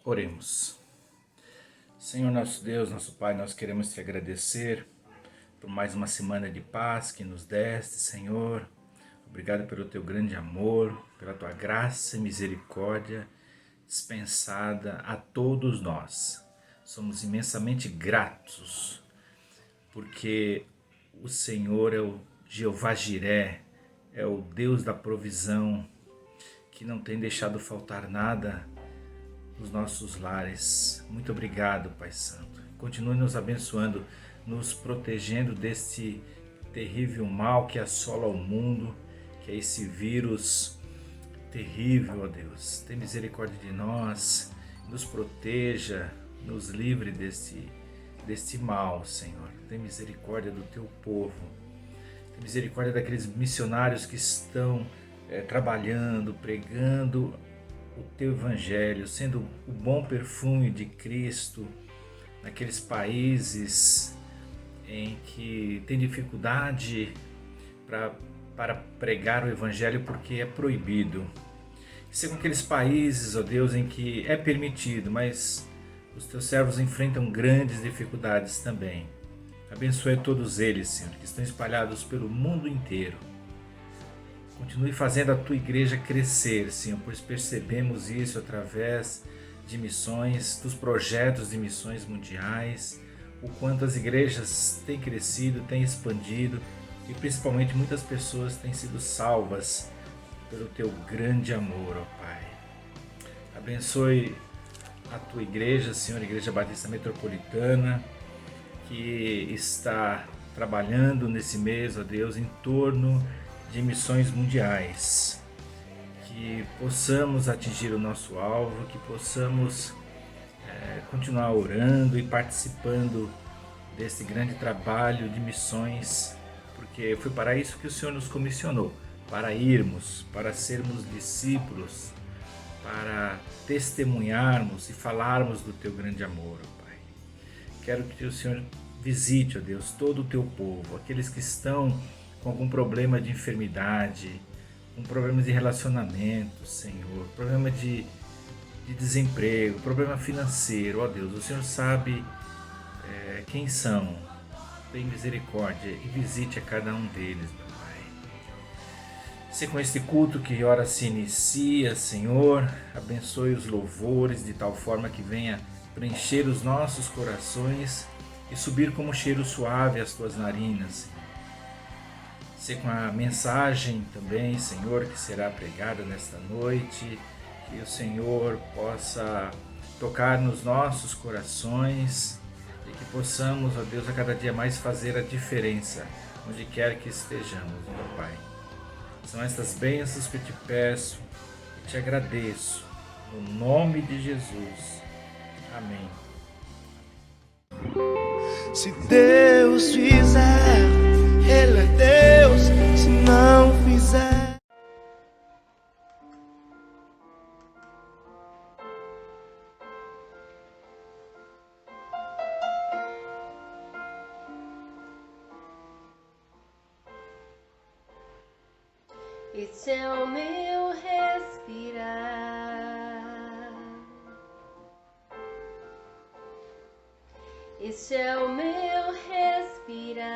Oremos. Senhor nosso Deus, nosso Pai, nós queremos te agradecer por mais uma semana de paz que nos deste, Senhor. Obrigado pelo teu grande amor, pela tua graça e misericórdia dispensada a todos nós. Somos imensamente gratos, porque o Senhor é o Jeová Jiré, é o Deus da provisão, que não tem deixado faltar nada nos nossos lares. Muito obrigado, Pai Santo. Continue nos abençoando, nos protegendo deste terrível mal que assola o mundo, que é esse vírus terrível, ó Deus. Tem misericórdia de nós, nos proteja, nos livre deste mal, Senhor. Tem misericórdia do teu povo. Tem misericórdia daqueles missionários que estão trabalhando, pregando o teu evangelho, sendo o bom perfume de Cristo naqueles países em que tem dificuldade para pregar o evangelho porque é proibido. São aqueles países, ó Deus, em que é permitido, mas os teus servos enfrentam grandes dificuldades também. Abençoe todos eles, Senhor, que estão espalhados pelo mundo inteiro. Continue fazendo a tua igreja crescer, Senhor, pois percebemos isso através de missões, dos projetos de missões mundiais, o quanto as igrejas têm crescido, têm expandido e principalmente muitas pessoas têm sido salvas pelo teu grande amor, ó Pai. Abençoe a tua igreja, Senhor, Igreja Batista Metropolitana, que está trabalhando nesse mês, ó Deus, em torno de missões mundiais, que possamos atingir o nosso alvo, que possamos continuar orando e participando desse grande trabalho de missões, porque foi para isso que o Senhor nos comissionou, para irmos, para sermos discípulos, para testemunharmos e falarmos do teu grande amor, ó Pai. Quero que o Senhor visite, ó Deus, todo o teu povo, aqueles que estão com algum problema de enfermidade, com problemas de relacionamento, Senhor, problema de desemprego, problema financeiro, ó Deus, o Senhor sabe quem são. Tem misericórdia e visite a cada um deles, meu Pai. Se com este culto que ora se inicia, Senhor, abençoe os louvores de tal forma que venha preencher os nossos corações e subir como cheiro suave às tuas narinas. Se com a mensagem também, Senhor, que será pregada nesta noite, que o Senhor possa tocar nos nossos corações e que possamos, ó Deus, a cada dia mais fazer a diferença, onde quer que estejamos, meu Pai. São estas bênçãos que eu te peço e te agradeço, no nome de Jesus. Amém. Se Deus fizer, Ele é Deus, se não fizer. Esse é o meu respirar, esse é o meu respirar.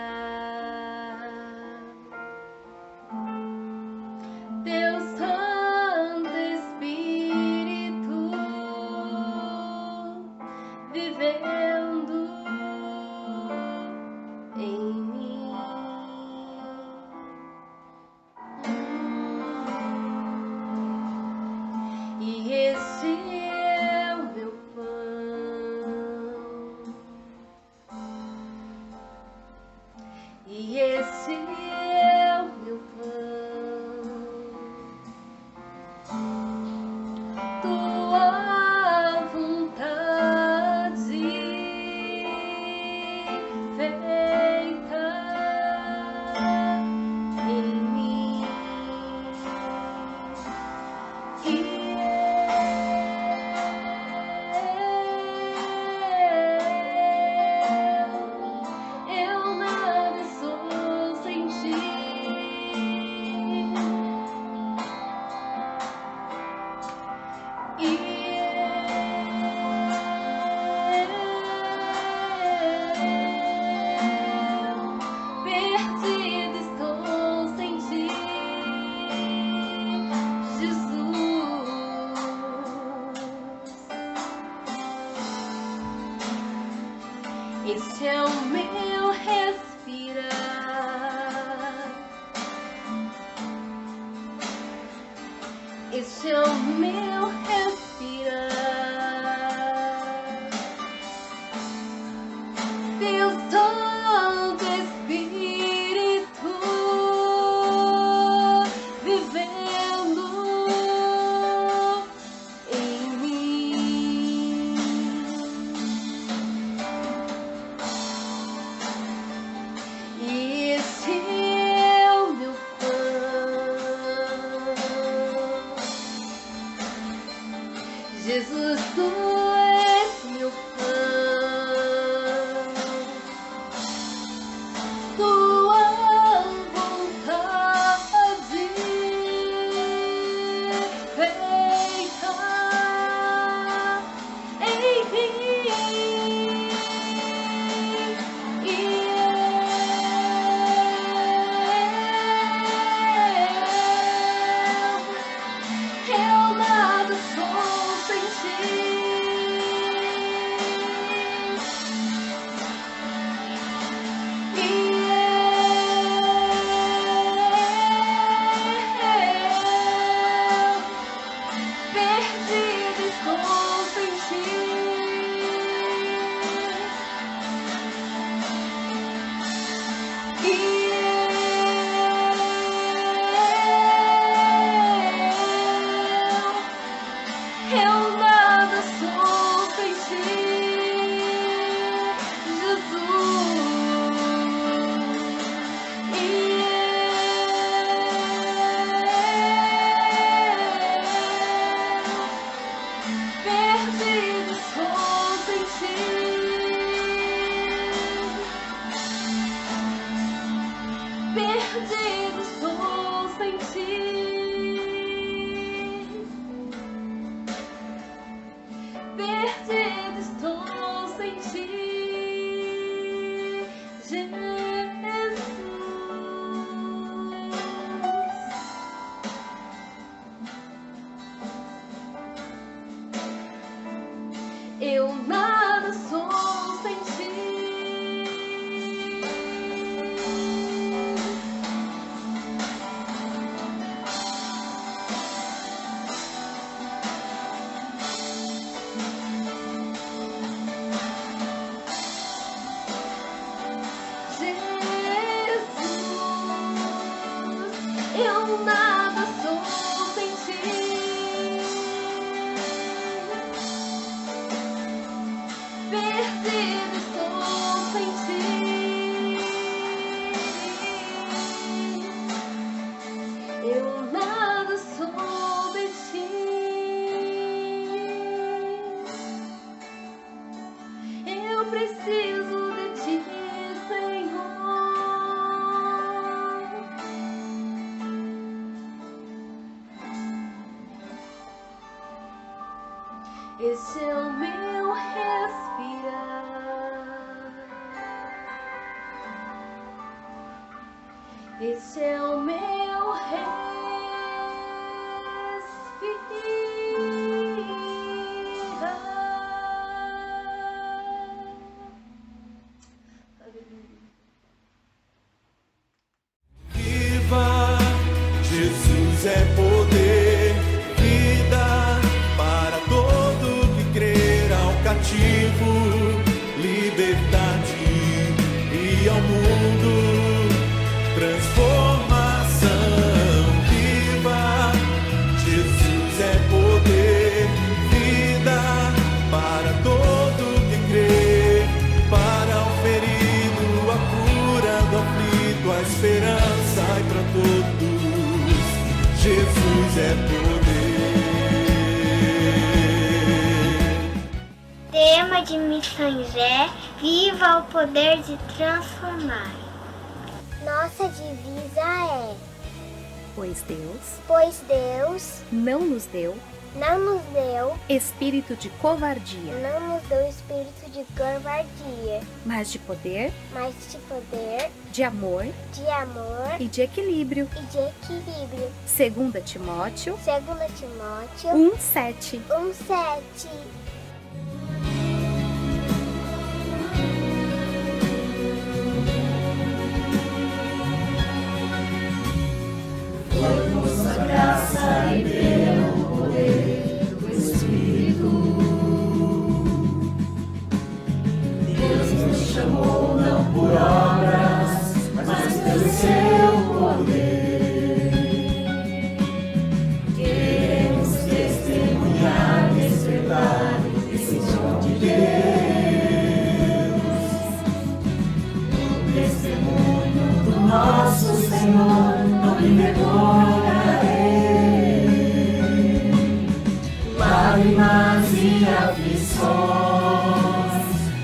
Deus Santo Espírito vivendo em mim. E esse é o meu pão, e esse é o meu pão, tua vontade feita esse é o meu respirar. Esse é o meu respirar. Deus Santo Espírito vivendo em mim. E esse é o meu pão. Jesus, tu és meu pão. Tua vontade feita em mim. E eu nada sou sem ti. Perdido estou sem ti. Eu nada sou sem ti, Jesus. Perdido estou sem ti. Perdido estou sem ti. Perdido estou sem ti, Jesus. Eu nada sou sem ti. Jesus, eu nada sou sem ti. Perdido estou sem ti. Eu nada sou de ti. Eu preciso de ti, Senhor. Esse é o meu respirar. Esse é o meu respirar. Aleluia. Viva, Jesus é poder, vida para todo que crer, ao cativo, liberdade, e ao mundo transformação. Viva, Jesus é poder, vida para todo que crer, para o ferido, a cura do aflito, a esperança e para todos, Jesus é poder. Tema de Missões é Viva o poder de transformar. Nossa divisa é: Pois Deus não nos deu espírito de covardia, espírito de covardia, mas de poder, de amor e de equilíbrio. e de equilíbrio. 2 Timóteo 1:7. 1:7. nosso Senhor, não me envergonharei. Lágrimas e aflições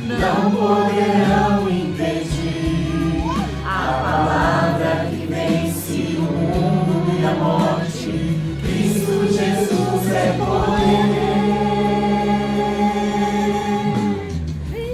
não poderão impedir a palavra que vence o mundo e a morte. Cristo Jesus é poder.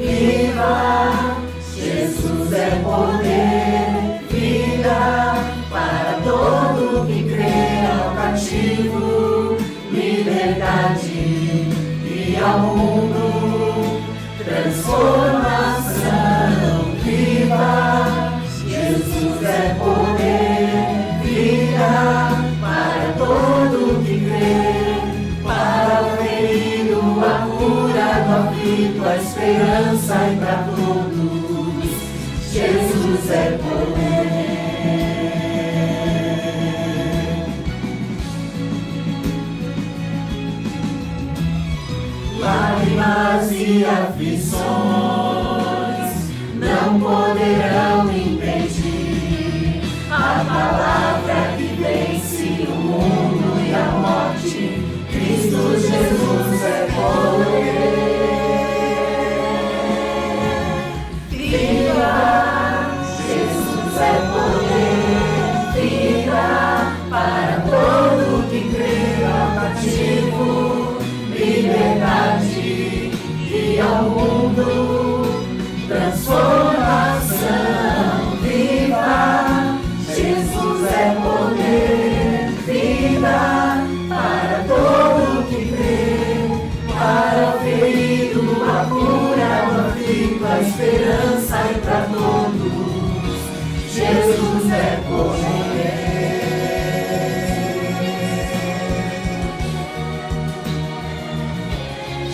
Viva! Jesus é poder, vida para todo que crê ao cativo, liberdade e ao mundo, transformação. Viva! Jesus é poder, vida para todo que crê, para o ferido, a cura do aflito, a esperança e para todos. Jesus é poder. Lágrimas e aflições não poderão impedir a palavra que vence o mundo e a morte. Cristo Jesus é poder. É poder, vida para todo que crê ao cativo, liberdade e ao mundo, transformação. Viva! Jesus é poder, vida para todo que crê, para o ferido, a cura do aflito, a esperança e para todos. Jesus é poder.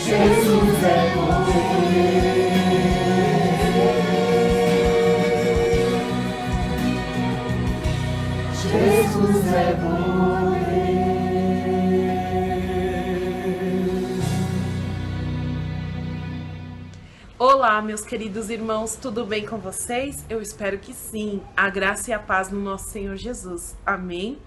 Jesus é poder. Jesus é poder. Olá, meus queridos irmãos, tudo bem com vocês? Eu espero que sim. A graça e a paz no nosso Senhor Jesus. Amém?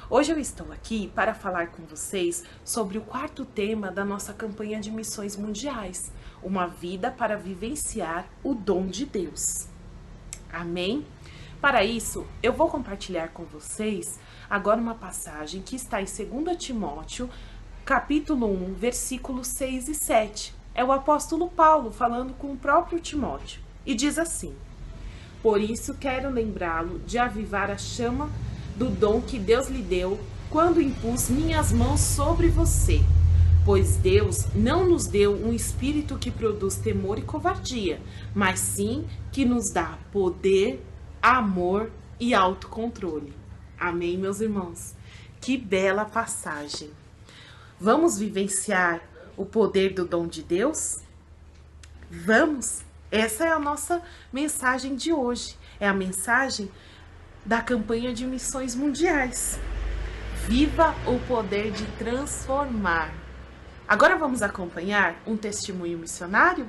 Hoje eu estou aqui para falar com vocês sobre o quarto tema da nossa campanha de missões mundiais, uma vida para vivenciar o dom de Deus. Amém? Para isso, eu vou compartilhar com vocês agora uma passagem que está em 2 Timóteo, capítulo 1, versículos 6 e 7. É o apóstolo Paulo falando com o próprio Timóteo. E diz assim: por isso quero lembrá-lo de avivar a chama do dom que Deus lhe deu quando impus minhas mãos sobre você. Pois Deus não nos deu um espírito que produz temor e covardia, mas sim que nos dá poder, amor e autocontrole. Amém, meus irmãos? Que bela passagem! Vamos vivenciar o poder do dom de Deus? Vamos! Essa é a nossa mensagem de hoje. É a mensagem da campanha de missões mundiais. Viva o poder de transformar. Agora vamos acompanhar um testemunho missionário?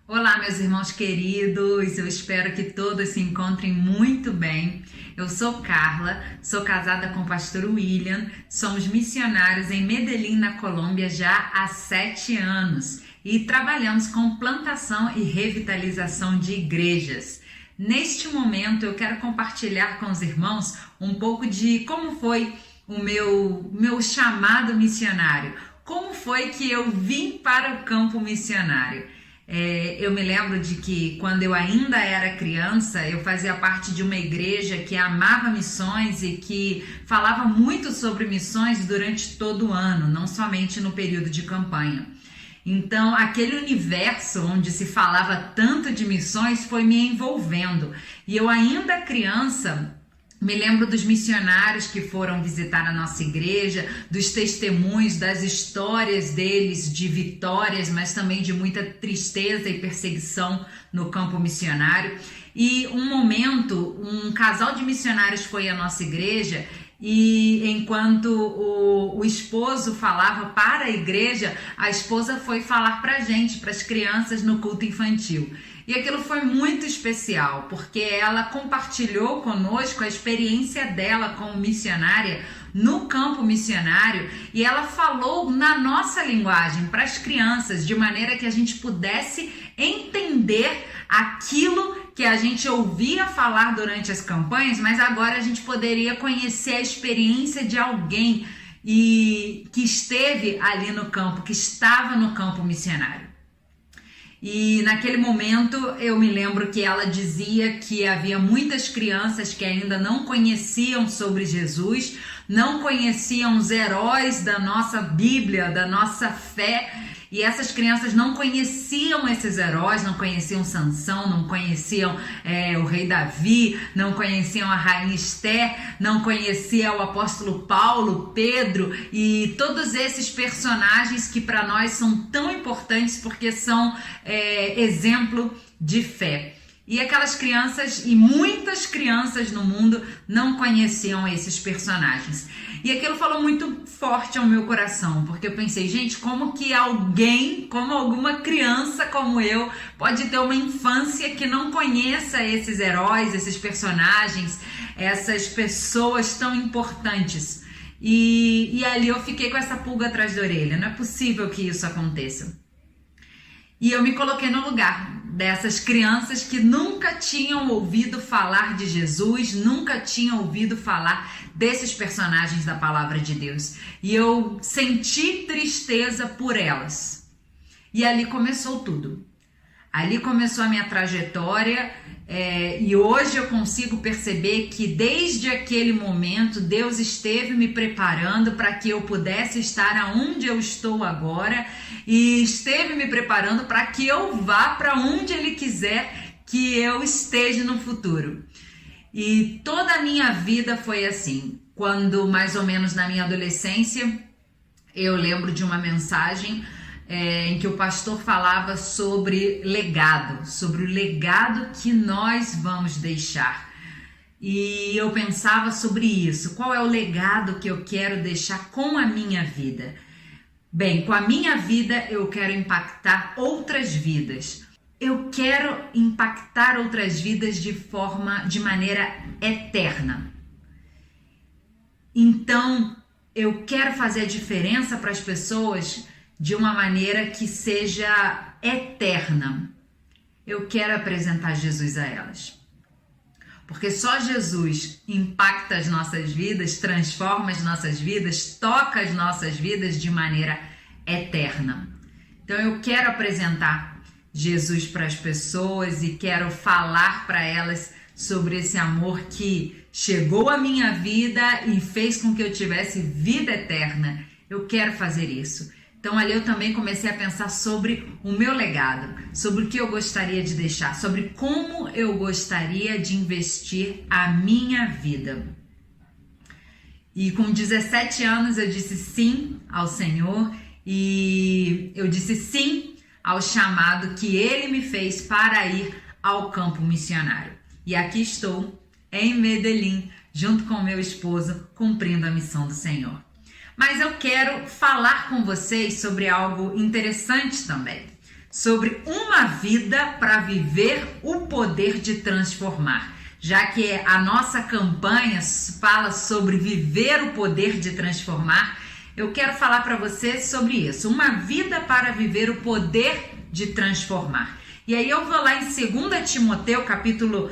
Olá, meus irmãos queridos, eu espero que todos se encontrem muito bem. Eu sou Carla, sou casada com o pastor William, somos missionários em Medellín, na Colômbia, já há 7 anos e trabalhamos com plantação e revitalização de igrejas. Neste momento, eu quero compartilhar com os irmãos um pouco de como foi o meu chamado missionário, como foi que eu vim para o campo missionário. Eu me lembro de que quando eu ainda era criança, eu fazia parte de uma igreja que amava missões e que falava muito sobre missões durante todo o ano, não somente no período de campanha. Então, aquele universo onde se falava tanto de missões foi me envolvendo. E eu ainda criança, me lembro dos missionários que foram visitar a nossa igreja, dos testemunhos, das histórias deles de vitórias, mas também de muita tristeza e perseguição no campo missionário. E um momento, um casal de missionários foi à nossa igreja e enquanto o esposo falava para a igreja, a esposa foi falar para a gente, para as crianças no culto infantil. E aquilo foi muito especial, porque ela compartilhou conosco a experiência dela como missionária no campo missionário, e ela falou na nossa linguagem para as crianças, de maneira que a gente pudesse entender aquilo que a gente ouvia falar durante as campanhas, mas agora a gente poderia conhecer a experiência de alguém que esteve ali no campo, que estava no campo missionário. E naquele momento eu me lembro que ela dizia que havia muitas crianças que ainda não conheciam sobre Jesus, não conheciam os heróis da nossa Bíblia, da nossa fé, e essas crianças não conheciam esses heróis, não conheciam Sansão, não conheciam o rei Davi, não conheciam a rainha Esther, não conheciam o apóstolo Paulo, Pedro e todos esses personagens que para nós são tão importantes porque são exemplo de fé. E aquelas crianças, e muitas crianças no mundo, não conheciam esses personagens. E aquilo falou muito forte ao meu coração, porque eu pensei, gente, como que alguém, como alguma criança como eu, pode ter uma infância que não conheça esses heróis, esses personagens, essas pessoas tão importantes? E ali eu fiquei com essa pulga atrás da orelha, não é possível que isso aconteça. E eu me coloquei no lugar dessas crianças que nunca tinham ouvido falar de Jesus, nunca tinham ouvido falar desses personagens da palavra de Deus. E eu senti tristeza por elas. E ali começou tudo. Ali começou a minha trajetória e hoje eu consigo perceber que desde aquele momento Deus esteve me preparando para que eu pudesse estar aonde eu estou agora e esteve me preparando para que eu vá para onde Ele quiser que eu esteja no futuro. E toda a minha vida foi assim. Quando mais ou menos na minha adolescência eu lembro de uma mensagem em que o pastor falava sobre legado, sobre o legado que nós vamos deixar. E eu pensava sobre isso, qual é o legado que eu quero deixar com a minha vida? Bem, com a minha vida eu quero impactar outras vidas. Eu quero impactar outras vidas de maneira eterna. Então, eu quero fazer a diferença para as pessoas de uma maneira que seja eterna. Eu quero apresentar Jesus a elas. Porque só Jesus impacta as nossas vidas, transforma as nossas vidas, toca as nossas vidas de maneira eterna. Então eu quero apresentar Jesus para as pessoas e quero falar para elas sobre esse amor que chegou à minha vida e fez com que eu tivesse vida eterna. Eu quero fazer isso. Então ali eu também comecei a pensar sobre o meu legado, sobre o que eu gostaria de deixar, sobre como eu gostaria de investir a minha vida. E com 17 anos eu disse sim ao Senhor e eu disse sim ao chamado que Ele me fez para ir ao campo missionário. E aqui estou, em Medellín, junto com meu esposo, cumprindo a missão do Senhor. Mas eu quero falar com vocês sobre algo interessante também, sobre uma vida para viver o poder de transformar. Já que a nossa campanha fala sobre viver o poder de transformar, eu quero falar para você sobre isso, uma vida para viver o poder de transformar. E aí eu vou lá em 2 Timóteo capítulo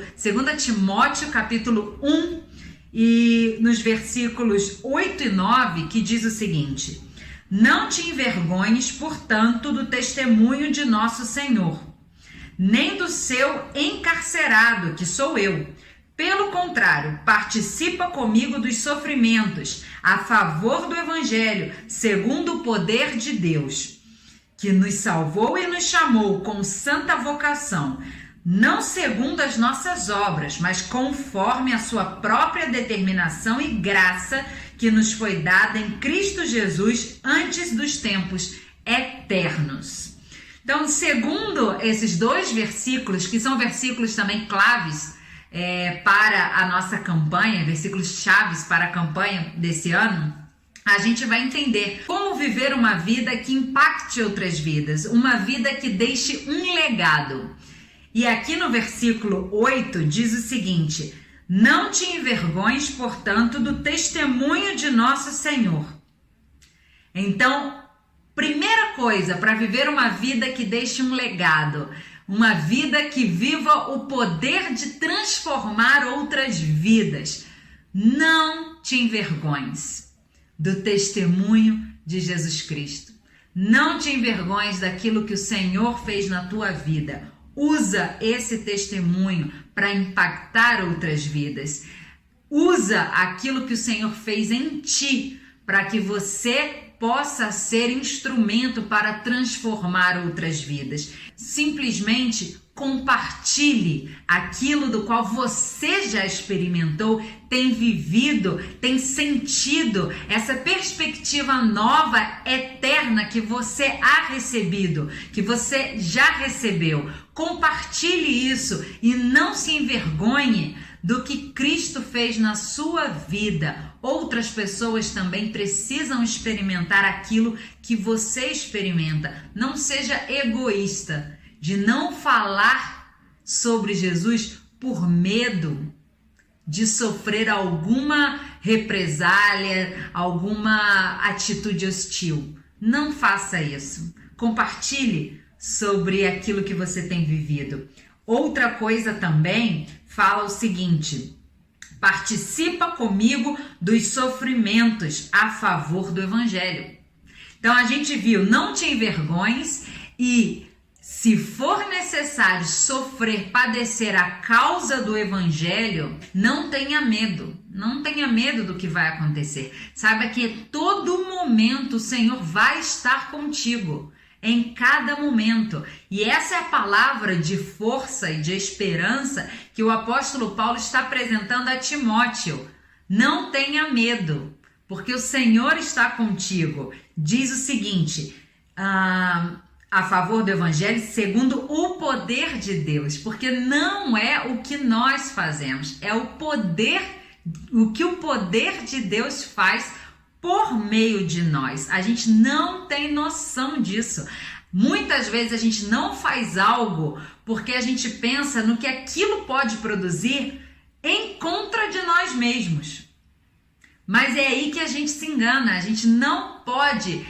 1, e nos versículos 8 e 9, que diz o seguinte: não te envergonhes, portanto, do testemunho de nosso Senhor, nem do seu encarcerado, que sou eu. Pelo contrário, participa comigo dos sofrimentos a favor do Evangelho, segundo o poder de Deus, que nos salvou e nos chamou com santa vocação, não segundo as nossas obras, mas conforme a sua própria determinação e graça que nos foi dada em Cristo Jesus antes dos tempos eternos. Então, segundo esses dois versículos, que são versículos também claves para a nossa campanha, versículos chaves para a campanha desse ano, a gente vai entender como viver uma vida que impacte outras vidas, uma vida que deixe um legado. E aqui no versículo 8 diz o seguinte: não te envergonhes, portanto, do testemunho de nosso Senhor. Então, primeira coisa para viver uma vida que deixe um legado, uma vida que viva o poder de transformar outras vidas, não te envergonhes do testemunho de Jesus Cristo. Não te envergonhes daquilo que o Senhor fez na tua vida. Usa esse testemunho para impactar outras vidas. Usa aquilo que o Senhor fez em ti para que você possa ser instrumento para transformar outras vidas. Simplesmente compartilhe aquilo do qual você já experimentou, tem vivido, tem sentido, essa perspectiva nova, eterna que você há recebido, que você já recebeu. Compartilhe isso e não se envergonhe do que Cristo fez na sua vida. Outras pessoas também precisam experimentar aquilo que você experimenta. Não seja egoísta de não falar sobre Jesus por medo de sofrer alguma represália, alguma atitude hostil. Não faça isso. Compartilhe sobre aquilo que você tem vivido. Outra coisa também fala o seguinte: participa comigo dos sofrimentos a favor do Evangelho. Então a gente viu, não te envergonhes e, se for necessário sofrer, padecer a causa do Evangelho, não tenha medo. Não tenha medo do que vai acontecer. Saiba que a todo momento o Senhor vai estar contigo. Em cada momento. E essa é a palavra de força e de esperança que o apóstolo Paulo está apresentando a Timóteo. Não tenha medo, porque o Senhor está contigo. Diz o seguinte, a favor do Evangelho, segundo o poder de Deus, porque não é o que nós fazemos, é o que o poder de Deus faz por meio de nós. A gente não tem noção disso. Muitas vezes a gente não faz algo porque a gente pensa no que aquilo pode produzir em contra de nós mesmos. Mas é aí que a gente se engana. A gente não pode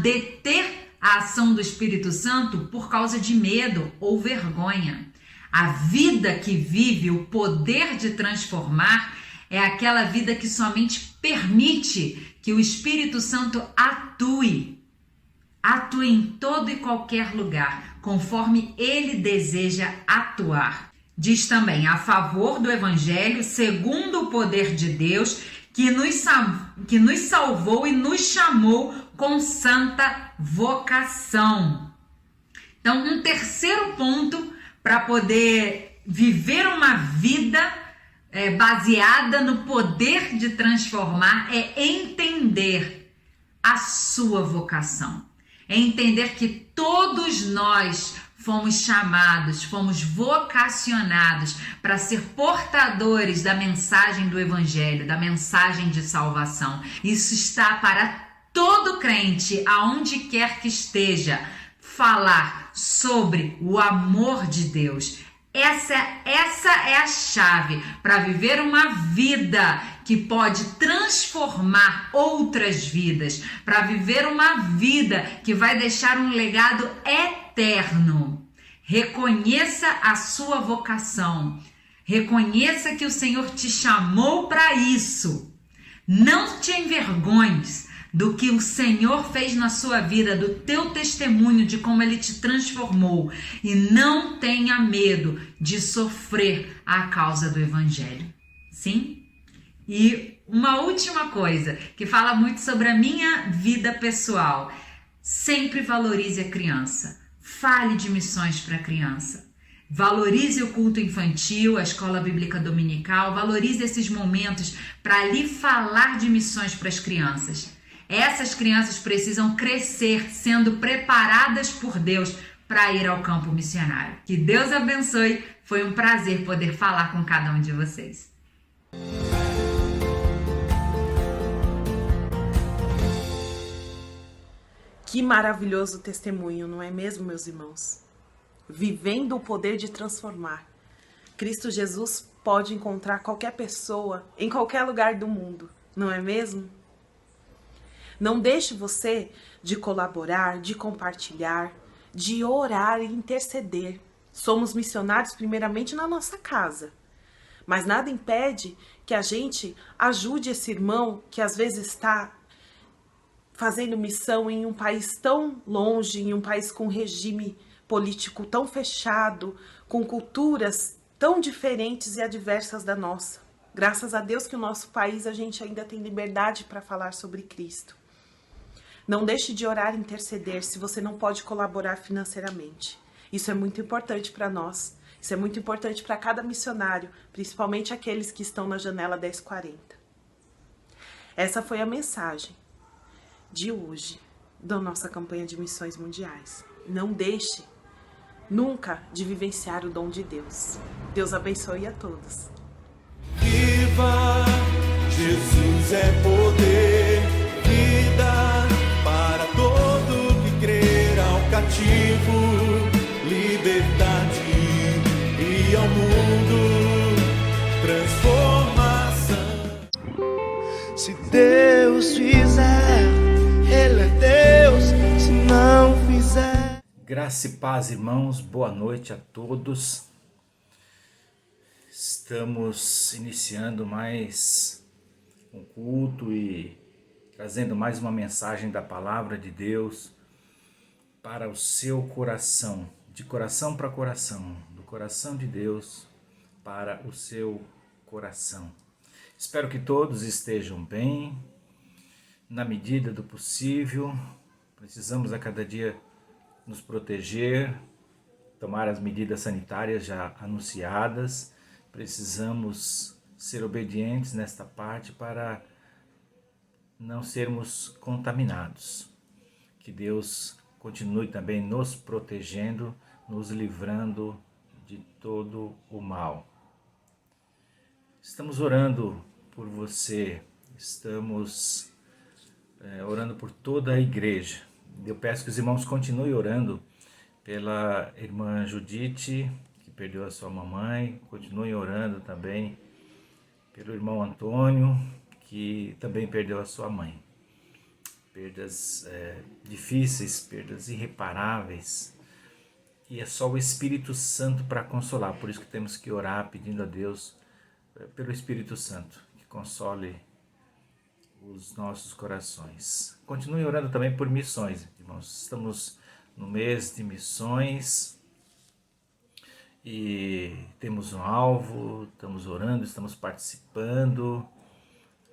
deter a ação do Espírito Santo por causa de medo ou vergonha. A vida que vive o poder de transformar é aquela vida que somente permite que o Espírito Santo atue em todo e qualquer lugar, conforme ele deseja atuar. Diz também, a favor do Evangelho, segundo o poder de Deus, que nos salvou e nos chamou com santa vocação. Então, um terceiro ponto para poder viver uma vida baseada no poder de transformar é entender a sua vocação. É entender que todos nós fomos chamados, fomos vocacionados para ser portadores da mensagem do Evangelho, da mensagem de salvação. Isso está para todo crente, aonde quer que esteja, falar sobre o amor de Deus. Essa é a chave para viver uma vida que pode transformar outras vidas, para viver uma vida que vai deixar um legado eterno. Reconheça a sua vocação, reconheça que o Senhor te chamou para isso. Não te envergonhes do que o Senhor fez na sua vida, do teu testemunho, de como Ele te transformou. E não tenha medo de sofrer a causa do Evangelho. Sim? E uma última coisa, que fala muito sobre a minha vida pessoal. Sempre valorize a criança. Fale de missões para a criança. Valorize o culto infantil, a escola bíblica dominical. Valorize esses momentos para ali falar de missões para as crianças. Essas crianças precisam crescer sendo preparadas por Deus para ir ao campo missionário. Que Deus abençoe, foi um prazer poder falar com cada um de vocês. Que maravilhoso testemunho, não é mesmo, meus irmãos? Vivendo o poder de transformar. Cristo Jesus pode encontrar qualquer pessoa em qualquer lugar do mundo, não é mesmo? Não deixe você de colaborar, de compartilhar, de orar e interceder. Somos missionários primeiramente na nossa casa, mas nada impede que a gente ajude esse irmão que às vezes está fazendo missão em um país tão longe, em um país com regime político tão fechado, com culturas tão diferentes e adversas da nossa. Graças a Deus que o nosso país a gente ainda tem liberdade para falar sobre Cristo. Não deixe de orar e interceder se você não pode colaborar financeiramente. Isso é muito importante para nós. Isso é muito importante para cada missionário, principalmente aqueles que estão na janela 1040. Essa foi a mensagem de hoje da nossa campanha de missões mundiais. Não deixe nunca de vivenciar o dom de Deus. Deus abençoe a todos. Viva, Jesus é poder, vida para todo que crer, ao cativo, liberdade e ao mundo transformação. Se Deus fizer, Ele é Deus, se não fizer. Graça e paz, irmãos, boa noite a todos. Estamos iniciando mais um culto e trazendo mais uma mensagem da palavra de Deus para o seu coração, de coração para coração, do coração de Deus para o seu coração. Espero que todos estejam bem, na medida do possível. Precisamos a cada dia nos proteger, tomar as medidas sanitárias já anunciadas. Precisamos ser obedientes nesta parte para não sermos contaminados. Que Deus continue também nos protegendo, nos livrando de todo o mal. Estamos orando por você, estamos orando por toda a igreja. Eu peço que os irmãos continuem orando pela irmã Judite, que perdeu a sua mamãe. Continuem orando também pelo irmão Antônio, que também perdeu a sua mãe. Perdas difíceis, perdas irreparáveis. E é só o Espírito Santo para consolar. Por isso que temos que orar pedindo a Deus pelo Espírito Santo, que console os nossos corações. Continue orando também por missões, irmãos. Estamos no mês de missões e temos um alvo, estamos orando, estamos participando.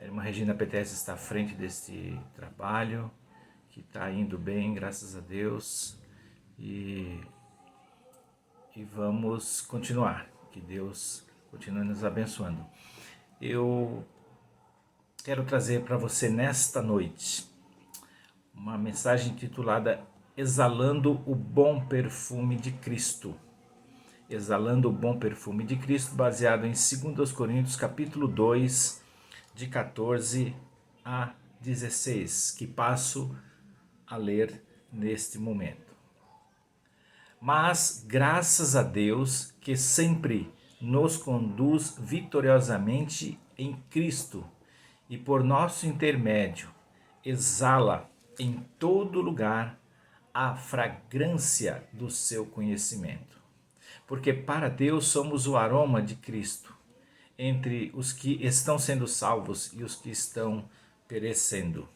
A irmã Regina PTS está à frente deste trabalho, que está indo bem, graças a Deus. E vamos continuar, que Deus continue nos abençoando. Eu quero trazer para você nesta noite uma mensagem intitulada Exalando o Bom Perfume de Cristo. Exalando o Bom Perfume de Cristo, baseado em 2 Coríntios capítulo 2, de 14 a 16, que passo a ler neste momento. Mas graças a Deus que sempre nos conduz vitoriosamente em Cristo, e por nosso intermédio exala em todo lugar a fragrância do seu conhecimento. Porque para Deus somos o aroma de Cristo entre os que estão sendo salvos e os que estão perecendo.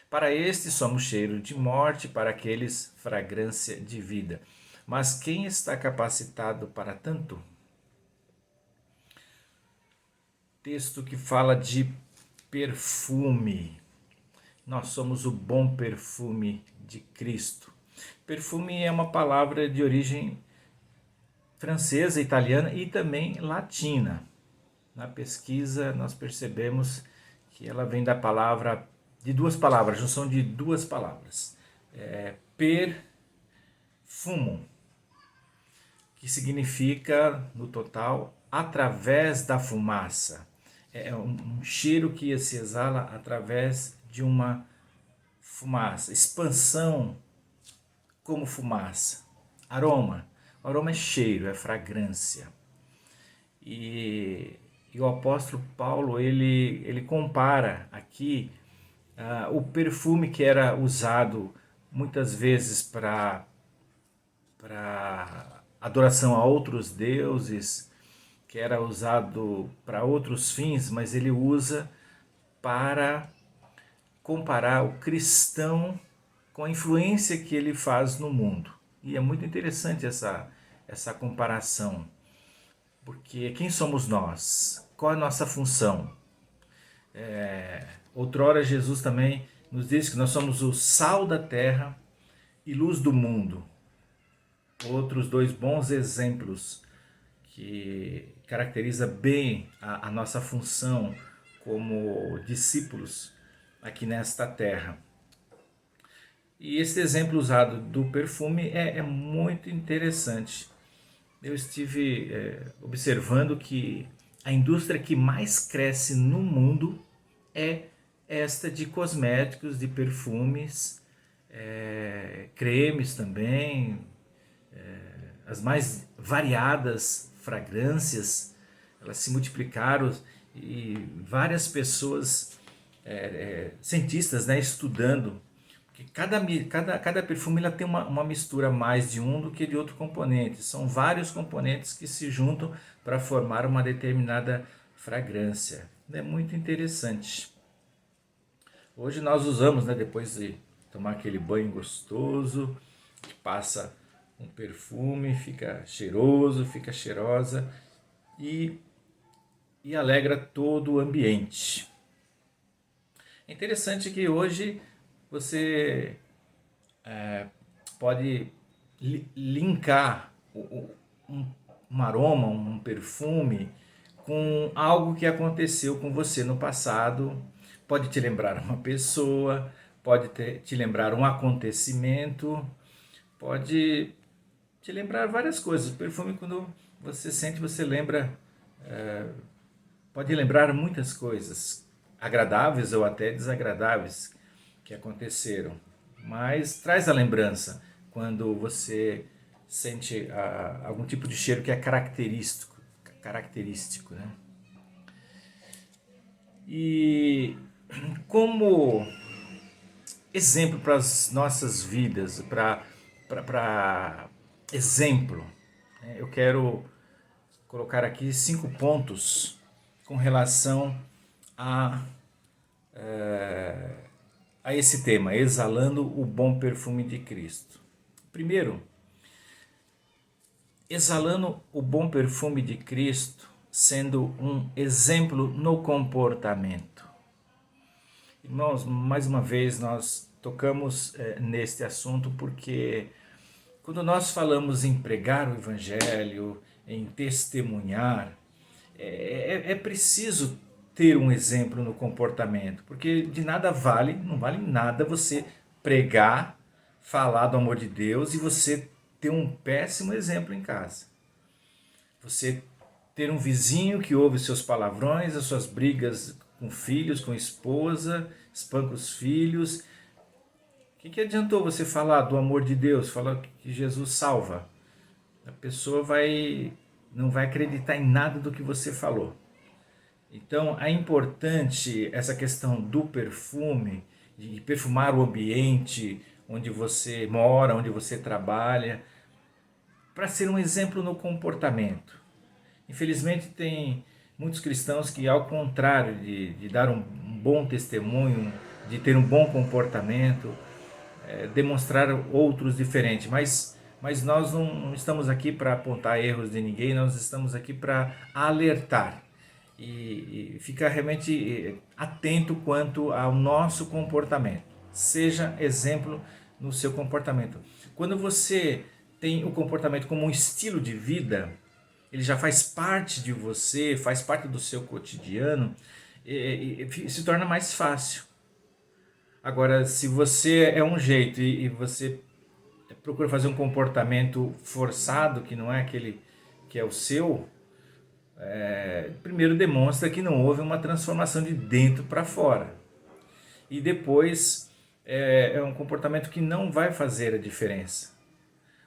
Para estes somos cheiro de morte, para aqueles fragrância de vida. Mas quem está capacitado para tanto? Texto que fala de perfume. Nós somos o bom perfume de Cristo. Perfume é uma palavra de origem francesa, italiana e também latina. Na pesquisa nós percebemos que ela vem da palavra, de duas palavras, junção de duas palavras. fumo, que significa, no total, através da fumaça. É um cheiro que se exala através de uma fumaça. Expansão como fumaça. Aroma. O aroma é cheiro, é fragrância. E o apóstolo Paulo, ele compara aqui o perfume que era usado muitas vezes para adoração a outros deuses, que era usado para outros fins, mas ele usa para comparar o cristão com a influência que ele faz no mundo. E é muito interessante essa comparação, porque quem somos nós? Qual é a nossa função? Outrora Jesus também nos diz que nós somos o sal da terra e luz do mundo. Outros dois bons exemplos que caracteriza bem a nossa função como discípulos aqui nesta terra. E esse exemplo usado do perfume é muito interessante. Eu estive observando que a indústria que mais cresce no mundo é esta de cosméticos, de perfumes, cremes também, as mais variadas fragrâncias, elas se multiplicaram e várias pessoas, cientistas, estudando, porque cada perfume ela tem uma mistura mais de um do que de outro componente. São vários componentes que se juntam para formar uma determinada fragrância. É muito interessante. Hoje nós usamos, depois de tomar aquele banho gostoso, que passa um perfume, fica cheiroso, fica cheirosa e alegra todo o ambiente. É interessante que hoje você pode linkar um aroma, um perfume com algo que aconteceu com você no passado. Pode te lembrar uma pessoa, pode te lembrar um acontecimento, pode te lembrar várias coisas. O perfume, quando você sente, você lembra, pode lembrar muitas coisas, agradáveis ou até desagradáveis que aconteceram. Mas traz a lembrança quando você sente algum tipo de cheiro que é característico, né? E como exemplo para as nossas vidas, para exemplo, eu quero colocar aqui 5 pontos com relação a esse tema, exalando o bom perfume de Cristo. Primeiro, exalando o bom perfume de Cristo, sendo um exemplo no comportamento. Irmãos, mais uma vez nós tocamos neste assunto porque quando nós falamos em pregar o Evangelho, em testemunhar, é preciso ter um exemplo no comportamento, porque de nada não vale nada você pregar, falar do amor de Deus e você ter um péssimo exemplo em casa. Você ter um vizinho que ouve seus palavrões, as suas brigas com filhos, com esposa, espanca os filhos. O que adiantou você falar do amor de Deus, falar que Jesus salva? A pessoa não vai acreditar em nada do que você falou. Então é importante essa questão do perfume, de perfumar o ambiente onde você mora, onde você trabalha, para ser um exemplo no comportamento. Infelizmente tem muitos cristãos que, ao contrário de dar um bom testemunho, de ter um bom comportamento, demonstrar outros diferentes, mas nós não estamos aqui para apontar erros de ninguém, nós estamos aqui para alertar e ficar realmente atento quanto ao nosso comportamento. Seja exemplo no seu comportamento. Quando você tem o comportamento como um estilo de vida, ele já faz parte de você, faz parte do seu cotidiano, e se torna mais fácil. Agora, se você é um jeito e você procura fazer um comportamento forçado, que não é aquele que é o seu, primeiro demonstra que não houve uma transformação de dentro para fora. E depois é um comportamento que não vai fazer a diferença.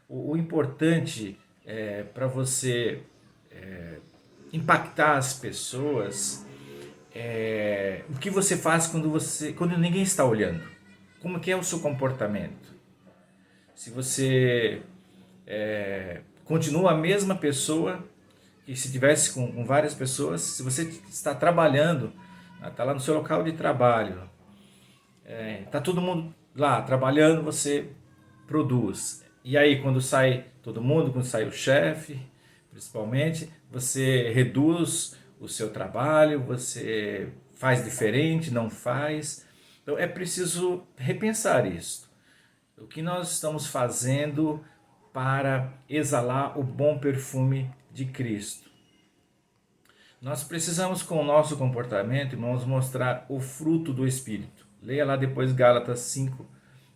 O importante para você impactar as pessoas o que você faz quando ninguém está olhando. Como que é o seu comportamento? Se você continua a mesma pessoa que se tivesse com várias pessoas, se você está trabalhando, está lá no seu local de trabalho, está todo mundo lá trabalhando, você produz. E aí quando sai todo mundo, quando sai o chefe, principalmente, você reduz o seu trabalho, você faz diferente, não faz. Então é preciso repensar isso. O que nós estamos fazendo para exalar o bom perfume de Cristo? Nós precisamos, com o nosso comportamento, irmãos, mostrar o fruto do Espírito. Leia lá depois Gálatas 5,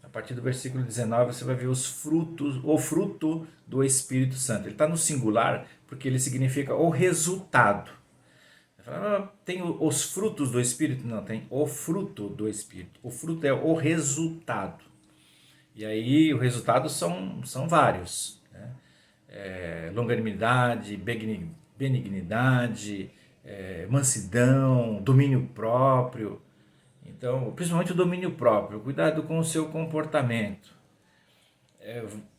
a partir do versículo 19, você vai ver os frutos, o fruto do Espírito Santo. Ele está no singular porque ele significa o resultado. Tem os frutos do Espírito? Não, tem o fruto do Espírito. O fruto é o resultado. E aí o resultado são vários, né? Longanimidade, benignidade, mansidão, domínio próprio. Então, principalmente o domínio próprio, cuidado com o seu comportamento.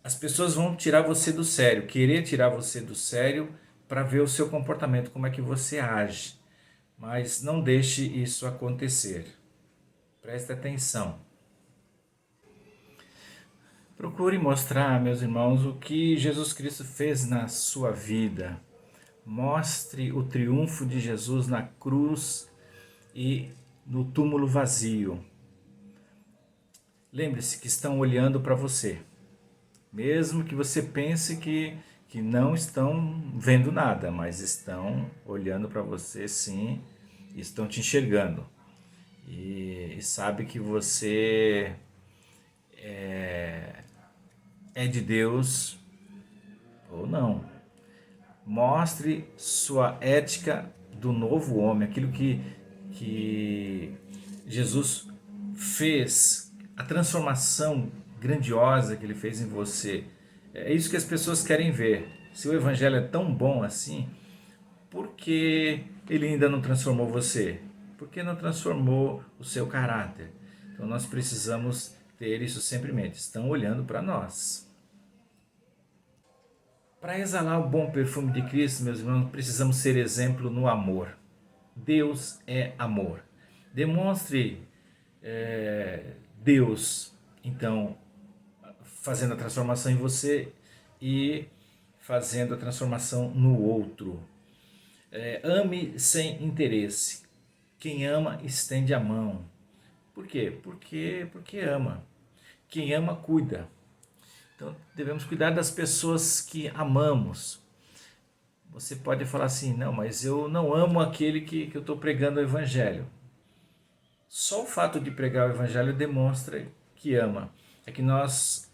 As pessoas vão tirar você do sério, querer tirar você do sério para ver o seu comportamento, como é que você age. Mas não deixe isso acontecer. Preste atenção. Procure mostrar, meus irmãos, o que Jesus Cristo fez na sua vida. Mostre o triunfo de Jesus na cruz e no túmulo vazio. Lembre-se que estão olhando para você. Mesmo que você pense que não estão vendo nada, mas estão olhando para você sim, estão te enxergando. E sabe que você é de Deus ou não. Mostre sua ética do novo homem, aquilo que Jesus fez, a transformação grandiosa que ele fez em você. É isso que as pessoas querem ver. Se o evangelho é tão bom assim, por que ele ainda não transformou você? Por que não transformou o seu caráter? Então nós precisamos ter isso sempre em mente. Estão olhando para nós. Para exalar o bom perfume de Cristo, meus irmãos, precisamos ser exemplo no amor. Deus é amor. Demonstre Deus, então, fazendo a transformação em você e fazendo a transformação no outro. Ame sem interesse. Quem ama estende a mão. Por quê? Porque ama. Quem ama cuida. Então devemos cuidar das pessoas que amamos. Você pode falar assim, não, mas eu não amo aquele que eu estou pregando o evangelho. Só o fato de pregar o evangelho demonstra que ama. É que nós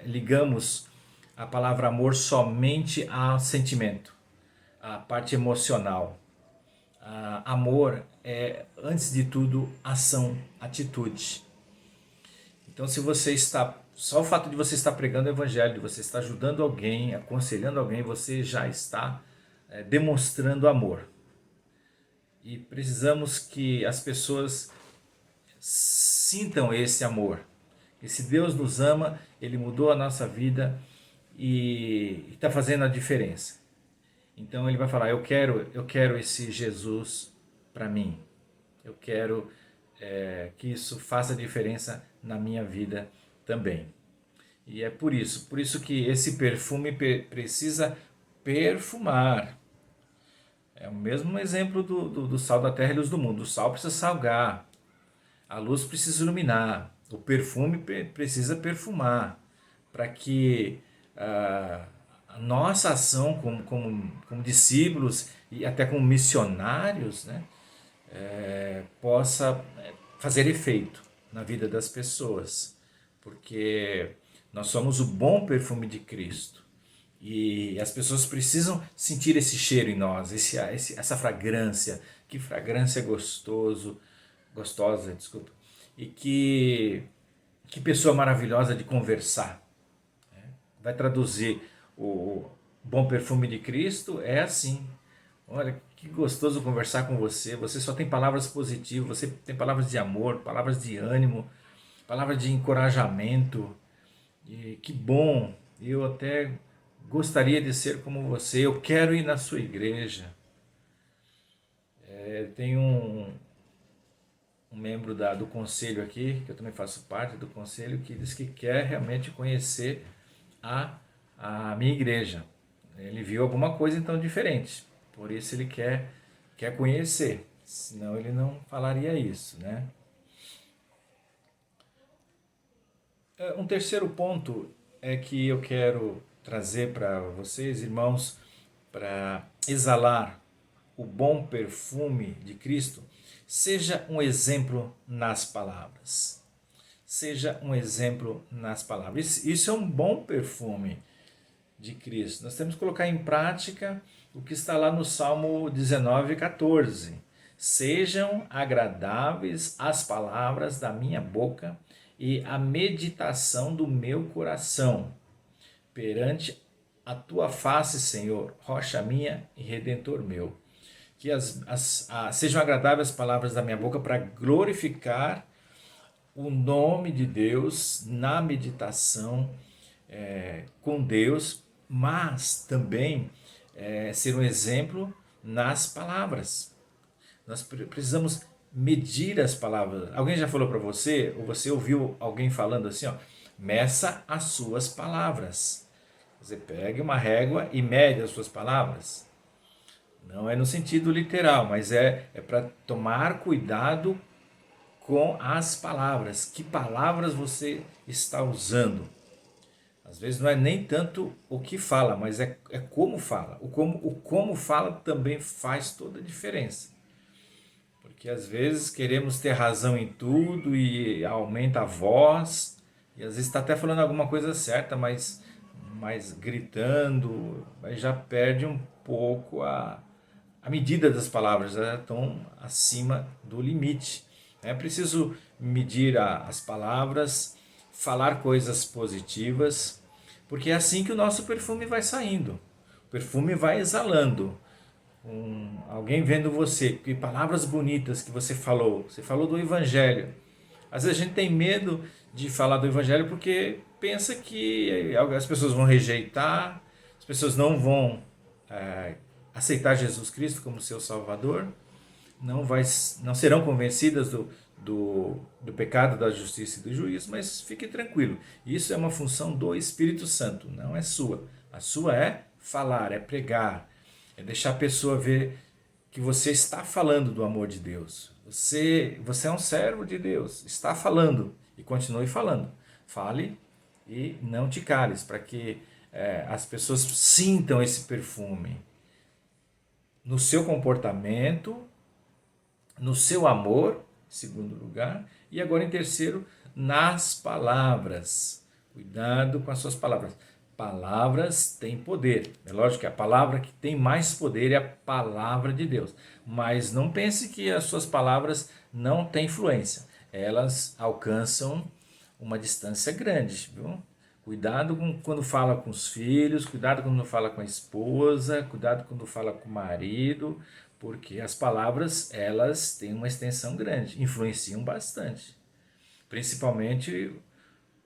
ligamos a palavra amor somente ao sentimento, à parte emocional. Amor é, antes de tudo, ação, atitude. Então, se você está, só o fato de você estar pregando o evangelho, de você estar ajudando alguém, aconselhando alguém, você já está demonstrando amor. E precisamos que as pessoas sintam esse amor. E se Deus nos ama, Ele mudou a nossa vida e está fazendo a diferença. Então Ele vai falar, eu quero esse Jesus para mim. Eu quero que isso faça diferença na minha vida também. E é por isso que esse perfume precisa perfumar. É o mesmo exemplo do sal da terra e luz do mundo. O sal precisa salgar, a luz precisa iluminar, o perfume precisa perfumar, para que a nossa ação como discípulos e até como missionários, né, possa fazer efeito na vida das pessoas. Porque Nós somos o bom perfume de Cristo. E as pessoas precisam sentir esse cheiro em nós, essa fragrância. Que fragrância gostosa, desculpa. E que pessoa maravilhosa de conversar. Vai traduzir o bom perfume de Cristo, é assim. Olha, que gostoso conversar com você. Você só tem palavras positivas, você tem palavras de amor, palavras de ânimo, palavras de encorajamento. E que bom, eu até gostaria de ser como você, eu quero ir na sua igreja. Tem um membro do conselho aqui, que eu também faço parte do conselho, que diz que quer realmente conhecer a minha igreja. Ele viu alguma coisa então diferente, por isso ele quer conhecer, senão ele não falaria isso, né? Um terceiro ponto é que eu quero trazer para vocês, irmãos, para exalar o bom perfume de Cristo. Seja um exemplo nas palavras. Seja um exemplo nas palavras. Isso é um bom perfume de Cristo. Nós temos que colocar em prática o que está lá no Salmo 19:14. Sejam agradáveis as palavras da minha boca e a meditação do meu coração perante a tua face, Senhor, rocha minha e redentor meu. Que sejam agradáveis as palavras da minha boca para glorificar o nome de Deus na meditação com Deus, mas também ser um exemplo nas palavras. Nós precisamos medir as palavras. Alguém já falou para você, ou você ouviu alguém falando assim, meça as suas palavras. Você pega uma régua e mede as suas palavras. Não é no sentido literal, mas é para tomar cuidado com as palavras. Que palavras você está usando? Às vezes não é nem tanto o que fala, mas é como fala. O como fala também faz toda a diferença. Porque às vezes queremos ter razão em tudo e aumenta a voz. E às vezes está até falando alguma coisa certa, mas gritando, aí já perde um pouco a medida das palavras, já estão acima do limite. É preciso medir as palavras, falar coisas positivas, porque é assim que o nosso perfume vai saindo. O perfume vai exalando. Alguém vendo você, que palavras bonitas que você falou do Evangelho. Às vezes a gente tem medo de falar do Evangelho porque pensa que as pessoas vão rejeitar, as pessoas não vão aceitar Jesus Cristo como seu Salvador, não serão convencidas do pecado, da justiça e do juízo, mas fique tranquilo, isso é uma função do Espírito Santo, não é sua. A sua é falar, é pregar, é deixar a pessoa ver que você está falando do amor de Deus. Você é um servo de Deus, está falando e continue falando. Fale e não te cales, para que as pessoas sintam esse perfume no seu comportamento, no seu amor, em segundo lugar, e agora em terceiro, nas palavras. Cuidado com as suas palavras. Palavras têm poder. É lógico que a palavra que tem mais poder é a palavra de Deus. Mas não pense que as suas palavras não têm influência. Elas alcançam uma distância grande, viu? Cuidado quando fala com os filhos, cuidado quando fala com a esposa, cuidado quando fala com o marido, porque as palavras, elas têm uma extensão grande, influenciam bastante. Principalmente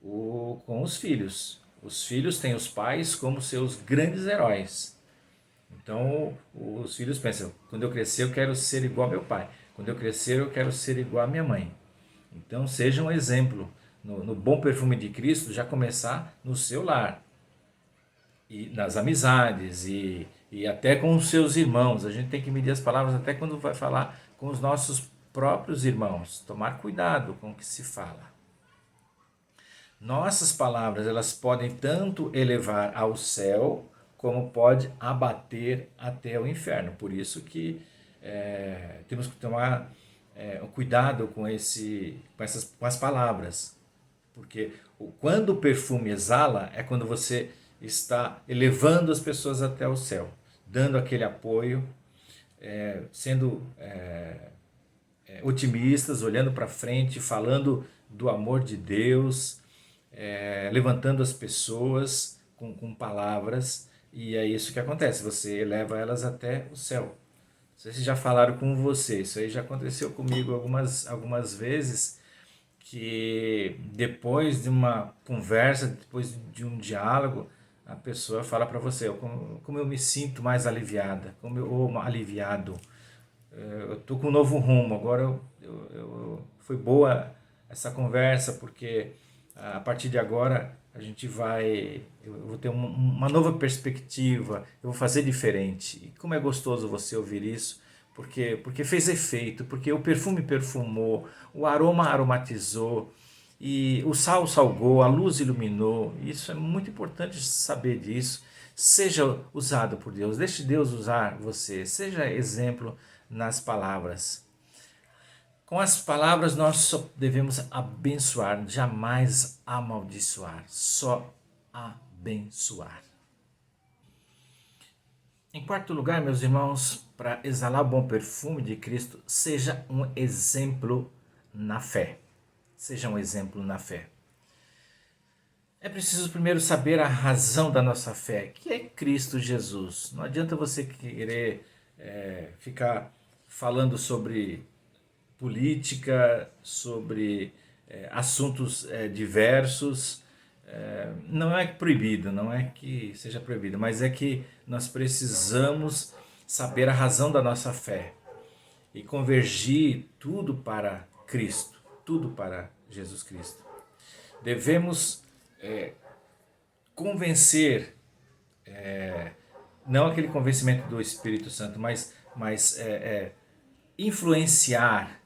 com os filhos. Os filhos têm os pais como seus grandes heróis. Então, os filhos pensam, quando eu crescer eu quero ser igual ao meu pai. Quando eu crescer eu quero ser igual à minha mãe. Então, seja um exemplo. No bom perfume de Cristo, já começar no seu lar. E nas amizades, e até com os seus irmãos. A gente tem que medir as palavras até quando vai falar com os nossos próprios irmãos. Tomar cuidado com o que se fala. Nossas palavras, elas podem tanto elevar ao céu, como pode abater até o inferno. Por isso que temos que tomar cuidado com as palavras. Porque quando o perfume exala, é quando você está elevando as pessoas até o céu, dando aquele apoio, sendo otimistas, olhando para frente, falando do amor de Deus, levantando as pessoas com palavras, e é isso que acontece, você eleva elas até o céu. Não sei se já falaram com você, isso aí já aconteceu comigo algumas vezes, que depois de uma conversa, depois de um diálogo, a pessoa fala para você, como eu me sinto mais aliviada, ou aliviado, eu estou com um novo rumo, agora foi boa essa conversa, porque a partir de agora eu vou ter uma nova perspectiva, eu vou fazer diferente. E como é gostoso você ouvir isso, porque fez efeito, porque o perfume perfumou, o aroma aromatizou, e o sal salgou, a luz iluminou. Isso é muito importante saber disso. Seja usado por Deus, deixe Deus usar você, seja exemplo nas palavras. Com as palavras nós só devemos abençoar, jamais amaldiçoar, só abençoar. Em quarto lugar, meus irmãos, para exalar o bom perfume de Cristo, seja um exemplo na fé. Seja um exemplo na fé. É preciso primeiro saber a razão da nossa fé, que é Cristo Jesus. Não adianta você querer ficar falando sobre política, sobre assuntos diversos. Não é proibido, não é que seja proibido, mas é que nós precisamos saber a razão da nossa fé e convergir tudo para Cristo, tudo para Jesus Cristo. Devemos convencer, não aquele convencimento do Espírito Santo, mas influenciar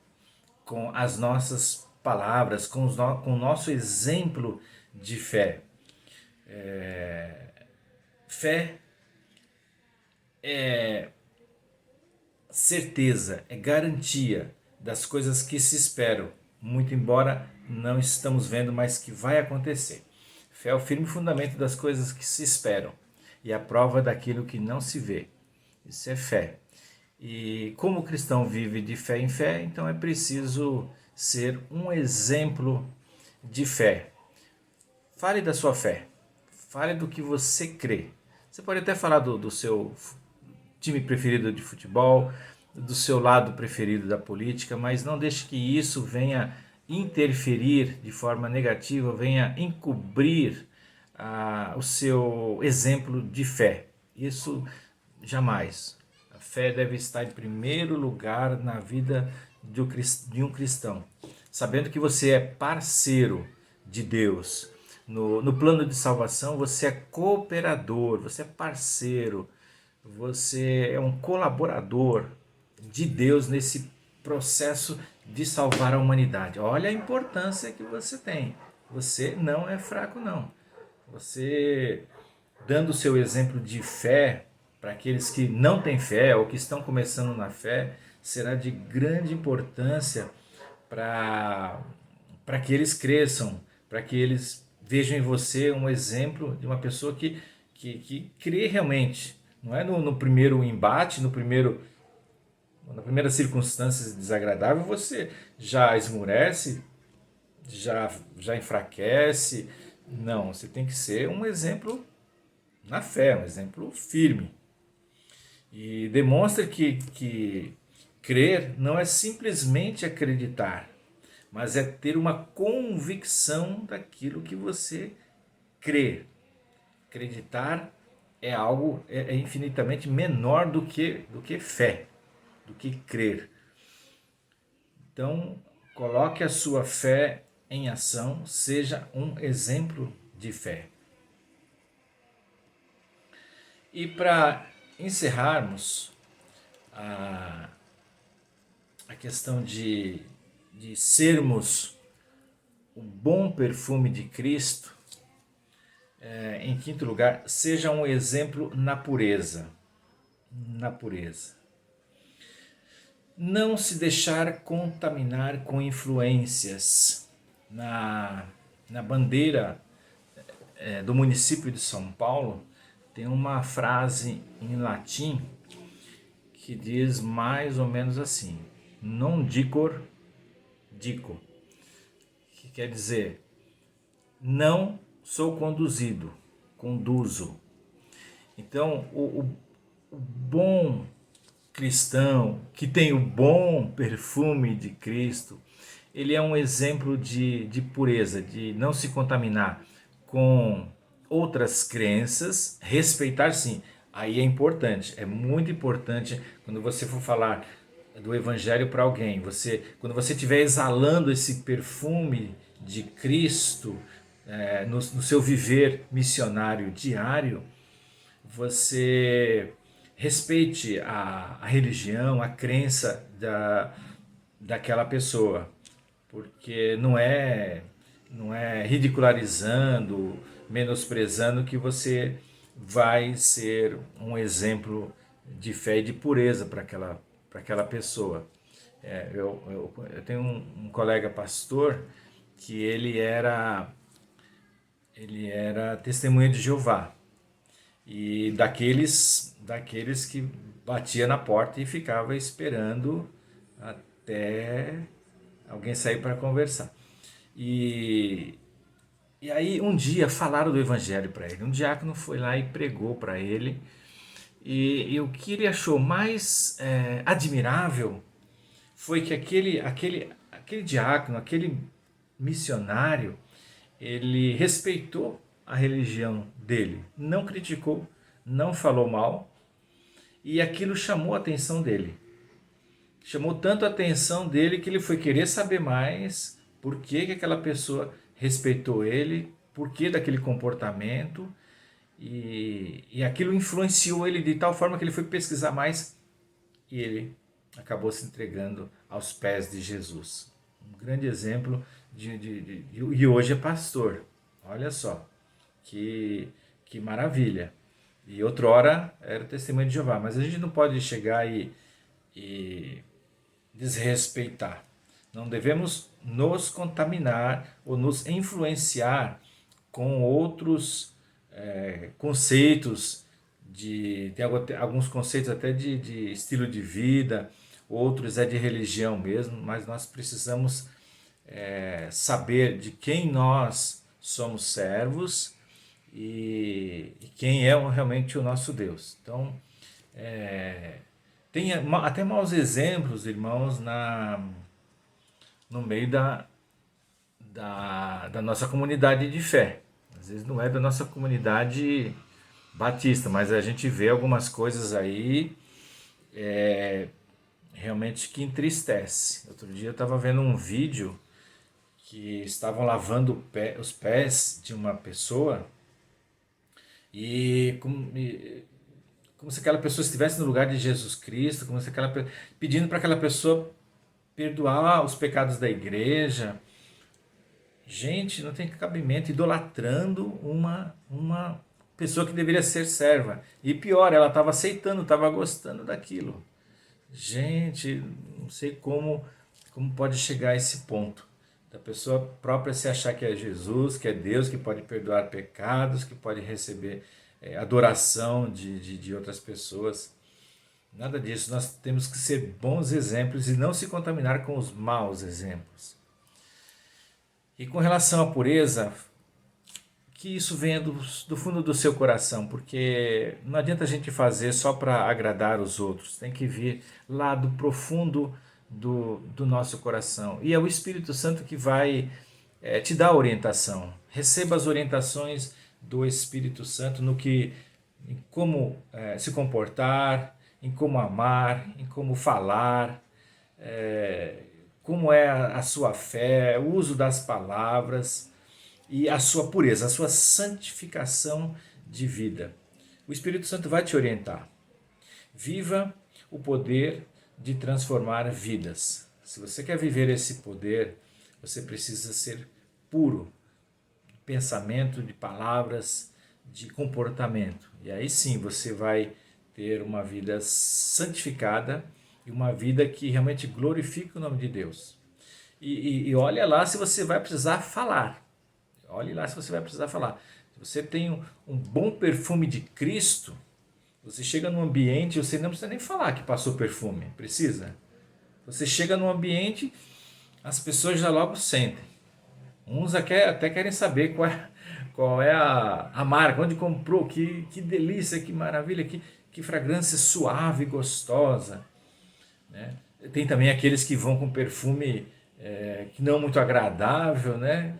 com as nossas palavras, com o nosso exemplo de fé. Fé é certeza, é garantia das coisas que se esperam, muito embora não estamos vendo, mas que vai acontecer. Fé é o firme fundamento das coisas que se esperam e a prova daquilo que não se vê. Isso é fé. E como o cristão vive de fé em fé, então é preciso ser um exemplo de fé. Fale da sua fé, fale do que você crê. Você pode até falar do seu time preferido de futebol, do seu lado preferido da política, mas não deixe que isso venha interferir de forma negativa, venha encobrir o seu exemplo de fé. Isso jamais. A fé deve estar em primeiro lugar na vida de um cristão, sabendo que você é parceiro de Deus. No plano de salvação, você é cooperador, você é parceiro, você é um colaborador de Deus nesse processo de salvar a humanidade. Olha a importância que você tem. Você não é fraco, não. Você, dando o seu exemplo de fé para aqueles que não têm fé ou que estão começando na fé, será de grande importância para que eles cresçam, para que eles vejam em você um exemplo de uma pessoa que crê realmente. Não é no primeiro embate, na primeira circunstância desagradável, você já esmurece, já enfraquece. Não, você tem que ser um exemplo na fé, um exemplo firme. E demonstra que crer não é simplesmente acreditar, mas é ter uma convicção daquilo que você crê. Acreditar é algo infinitamente menor do que fé, do que crer. Então, coloque a sua fé em ação, seja um exemplo de fé. E para encerrarmos a questão de sermos o bom perfume de Cristo, em quinto lugar, seja um exemplo na pureza. Na pureza. Não se deixar contaminar com influências na na bandeira do município de São Paulo, tem uma frase em latim que diz mais ou menos assim: non dicor, dico, que quer dizer, não sou conduzido, conduzo. Então, o bom cristão, que tem o bom perfume de Cristo, ele é um exemplo de pureza, de não se contaminar com outras crenças, respeitar sim. Aí é importante, é muito importante quando você for falar do Evangelho para alguém, quando você estiver exalando esse perfume de Cristo no seu viver missionário diário, você respeite a religião, a crença daquela pessoa, porque não é ridicularizando, menosprezando que você vai ser um exemplo de fé e de pureza para aquela pessoa. Eu tenho um colega pastor que ele era testemunha de Jeová, e daqueles que batia na porta e ficava esperando até alguém sair para conversar. E aí um dia falaram do Evangelho para ele, um diácono foi lá e pregou para ele, e o que ele achou mais admirável foi que aquele diácono, aquele missionário, ele respeitou a religião dele, não criticou, não falou mal, e aquilo chamou a atenção dele. Chamou tanto a atenção dele que ele foi querer saber mais por que aquela pessoa respeitou ele, por que daquele comportamento, e aquilo influenciou ele de tal forma que ele foi pesquisar mais e ele acabou se entregando aos pés de Jesus. Um grande exemplo e hoje é pastor. Olha só, que maravilha. E outrora era testemunho de Jeová, mas a gente não pode chegar e desrespeitar. Não devemos nos contaminar ou nos influenciar com outros conceitos, tem alguns conceitos até de estilo de vida, outros de religião mesmo, mas nós precisamos saber de quem nós somos servos e quem é realmente o nosso Deus. Então, tem até maus exemplos, irmãos, no meio da nossa comunidade de fé. Às vezes não é da nossa comunidade batista, mas a gente vê algumas coisas aí realmente que entristece. Outro dia eu estava vendo um vídeo que estavam lavando os pés de uma pessoa e como se aquela pessoa estivesse no lugar de Jesus Cristo, como se pedindo para aquela pessoa perdoar os pecados da igreja. Gente, não tem cabimento, idolatrando uma pessoa que deveria ser serva. E pior, ela estava aceitando, estava gostando daquilo. Gente, não sei como pode chegar a esse ponto. Da pessoa própria se achar que é Jesus, que é Deus, que pode perdoar pecados, que pode receber adoração de outras pessoas. Nada disso, nós temos que ser bons exemplos e não se contaminar com os maus exemplos. E com relação à pureza, que isso venha do fundo do seu coração, porque não adianta a gente fazer só para agradar os outros, tem que vir lá do profundo do nosso coração. E é o Espírito Santo que vai te dar a orientação. Receba as orientações do Espírito Santo em como se comportar, em como amar, em como falar, como é a sua fé, o uso das palavras e a sua pureza, a sua santificação de vida. O Espírito Santo vai te orientar. Viva o poder de transformar vidas. Se você quer viver esse poder, você precisa ser puro de pensamento, de palavras, de comportamento. E aí sim você vai ter uma vida santificada e uma vida que realmente glorifica o nome de Deus. E olha lá se você vai precisar falar. Olhe lá se você vai precisar falar. Se você tem um bom perfume de Cristo, você chega num ambiente, você não precisa nem falar que passou perfume. Precisa? Você chega num ambiente, as pessoas já logo sentem. Uns até querem saber qual é a marca, onde comprou, que delícia, que maravilha, que fragrância suave e gostosa. Né? Tem também aqueles que vão com perfume que não muito agradável, né?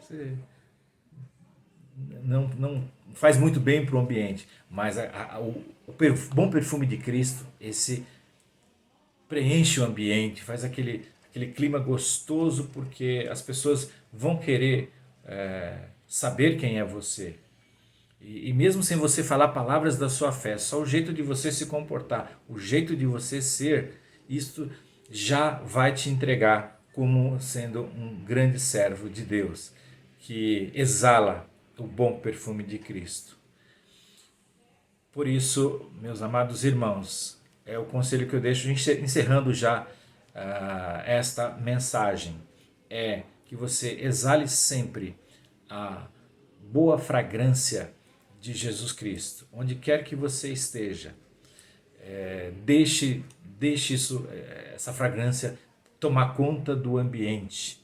Não faz muito bem para o ambiente, mas o bom perfume de Cristo, esse preenche o ambiente, faz aquele clima gostoso, porque as pessoas vão querer saber quem é você. E mesmo sem você falar palavras da sua fé, só o jeito de você se comportar, o jeito de você ser, isto já vai te entregar como sendo um grande servo de Deus, que exala o bom perfume de Cristo. Por isso, meus amados irmãos, é o conselho que eu deixo, encerrando já esta mensagem, é que você exale sempre a boa fragrância de Jesus Cristo, onde quer que você esteja. Deixe essa fragrância tomar conta do ambiente.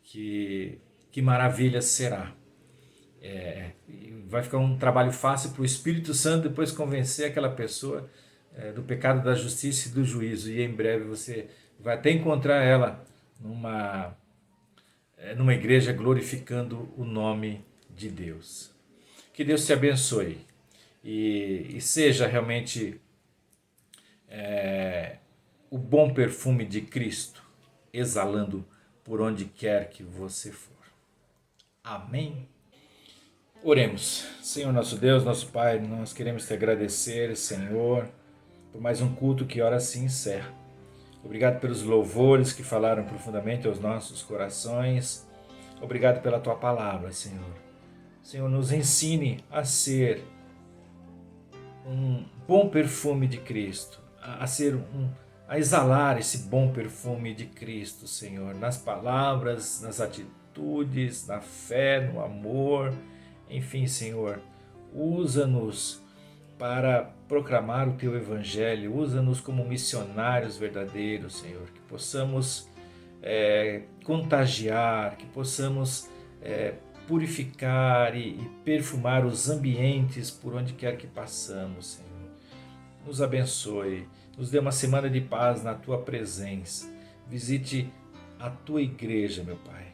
Que maravilha será. Vai ficar um trabalho fácil para o Espírito Santo depois convencer aquela pessoa do pecado, da justiça e do juízo. E em breve você vai até encontrar ela numa igreja glorificando o nome de Deus. Que Deus te abençoe e seja realmente o bom perfume de Cristo exalando por onde quer que você for. Amém? Oremos. Senhor nosso Deus, nosso Pai, nós queremos te agradecer, Senhor, por mais um culto que ora se encerra. Obrigado pelos louvores que falaram profundamente aos nossos corações. Obrigado pela tua palavra, Senhor. Senhor, nos ensine a ser um bom perfume de Cristo, a exalar esse bom perfume de Cristo, Senhor, nas palavras, nas atitudes, na fé, no amor. Enfim, Senhor, usa-nos para proclamar o Teu Evangelho, usa-nos como missionários verdadeiros, Senhor, que possamos contagiar, que possamos purificar e perfumar os ambientes por onde quer que passamos, Senhor. Nos abençoe, nos dê uma semana de paz na Tua presença. Visite a Tua igreja, meu Pai.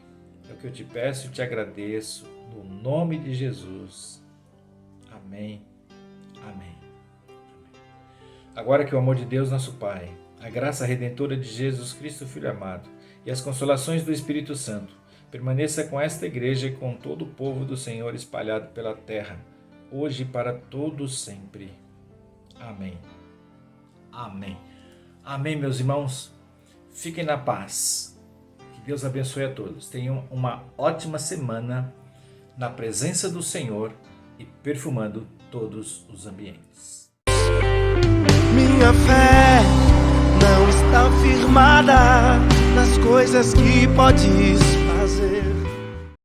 É o que eu te peço e te agradeço, no nome de Jesus. Amém. Amém. Agora que o amor de Deus, nosso Pai, a graça redentora de Jesus Cristo, Filho amado, e as consolações do Espírito Santo permaneça com esta igreja e com todo o povo do Senhor espalhado pela terra, hoje e para todos sempre. Amém. Amém. Amém, meus irmãos. Fiquem na paz. Que Deus abençoe a todos. Tenham uma ótima semana na presença do Senhor e perfumando todos os ambientes. Minha fé não está firmada nas coisas que podes